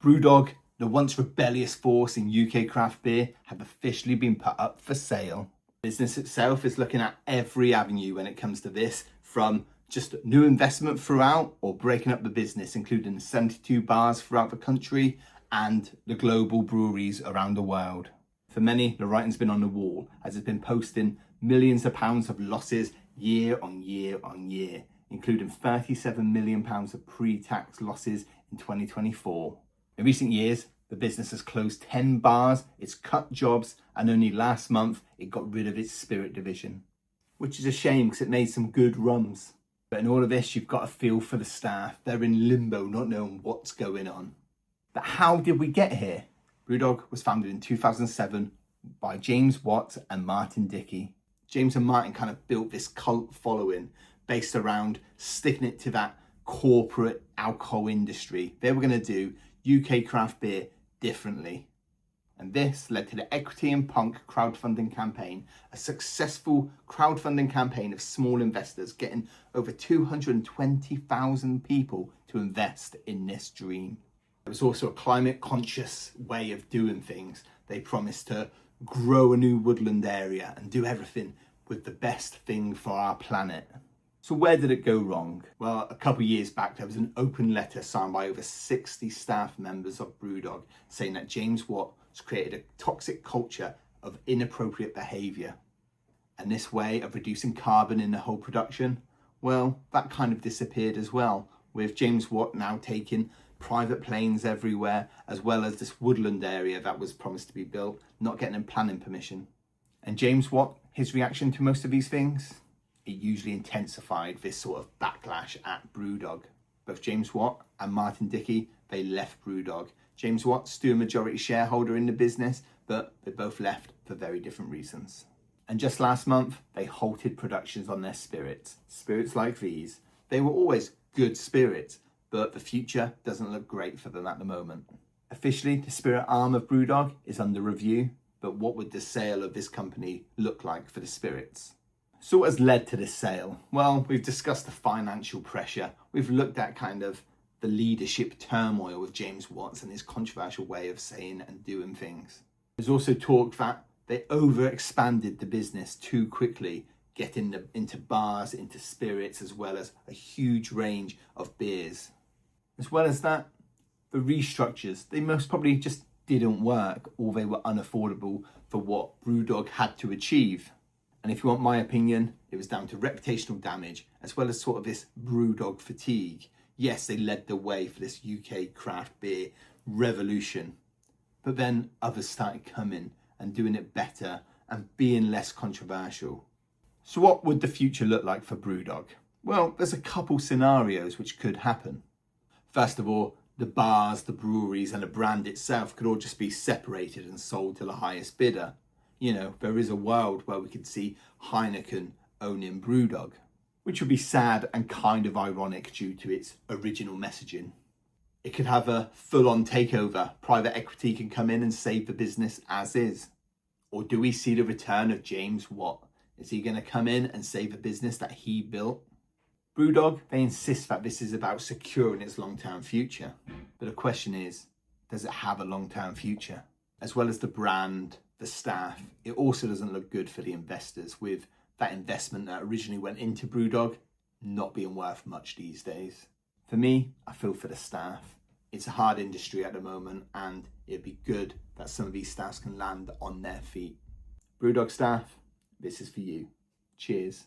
BrewDog, the once rebellious force in UK craft beer, have officially been put up for sale. The business itself is looking at every avenue when it comes to this, from just new investment throughout or breaking up the business, including 72 bars throughout the country and the global breweries around the world. For many, the writing's been on the wall, as it's been posting millions of pounds of losses year on year on year, including £37 million of pre-tax losses in 2024. In recent years, the business has closed 10 bars, it's cut jobs, and only last month it got rid of its spirit division. Which is a shame because it made some good rums. But in all of this, you've got a feel for the staff. They're in limbo, not knowing what's going on. But how did we get here? BrewDog was founded in 2007 by James Watt and Martin Dickey. James and Martin kind of built this cult following based around sticking it to that corporate alcohol industry. They were going to do UK craft beer differently. And this led to the Equity and Punk crowdfunding campaign, a successful crowdfunding campaign of small investors getting over 220,000 people to invest in this dream. It was also a climate conscious way of doing things. They promised to grow a new woodland area and do everything with the best thing for our planet. So where did it go wrong? Well, a couple of years back, there was an open letter signed by over 60 staff members of BrewDog saying that James Watt has created a toxic culture of inappropriate behaviour. And this way of reducing carbon in the whole production, well, that kind of disappeared as well, with James Watt now taking private planes everywhere, as well as this woodland area that was promised to be built, not getting planning permission. And James Watt, his reaction to most of these things? It usually intensified this sort of backlash at BrewDog. Both James Watt and Martin Dickey, they left BrewDog. James Watt, still a majority shareholder in the business, but they both left for very different reasons. And just last month, they halted productions on their spirits. Spirits like these, they were always good spirits, but the future doesn't look great for them at the moment. Officially, the spirit arm of BrewDog is under review, but what would the sale of this company look like for the spirits? So what has led to this sale? Well, we've discussed the financial pressure. We've looked at kind of the leadership turmoil with James Watt and his controversial way of saying and doing things. There's also talk that they overexpanded the business too quickly, getting into bars, into spirits, as well as a huge range of beers. As well as that, the restructures, they most probably just didn't work, or they were unaffordable for what BrewDog had to achieve. And if you want my opinion, it was down to reputational damage, as well as sort of this BrewDog fatigue. Yes, they led the way for this UK craft beer revolution, but then others started coming and doing it better and being less controversial. So what would the future look like for BrewDog? Well, there's a couple scenarios which could happen. First of all, the bars, the breweries and the brand itself could all just be separated and sold to the highest bidder. You know, there is a world where we could see Heineken owning BrewDog, which would be sad and kind of ironic due to its original messaging. It could have a full-on takeover. Private equity can come in and save the business as is. Or do we see the return of James Watt? Is he going to come in and save a business that he built? BrewDog, they insist that this is about securing its long-term future. But the question is, does it have a long-term future? As well as the brand, the staff, it also doesn't look good for the investors, with that investment that originally went into BrewDog not being worth much these days. For me, I feel for the staff. It's a hard industry at the moment, and it'd be good that some of these staffs can land on their feet. BrewDog staff, this is for you. Cheers.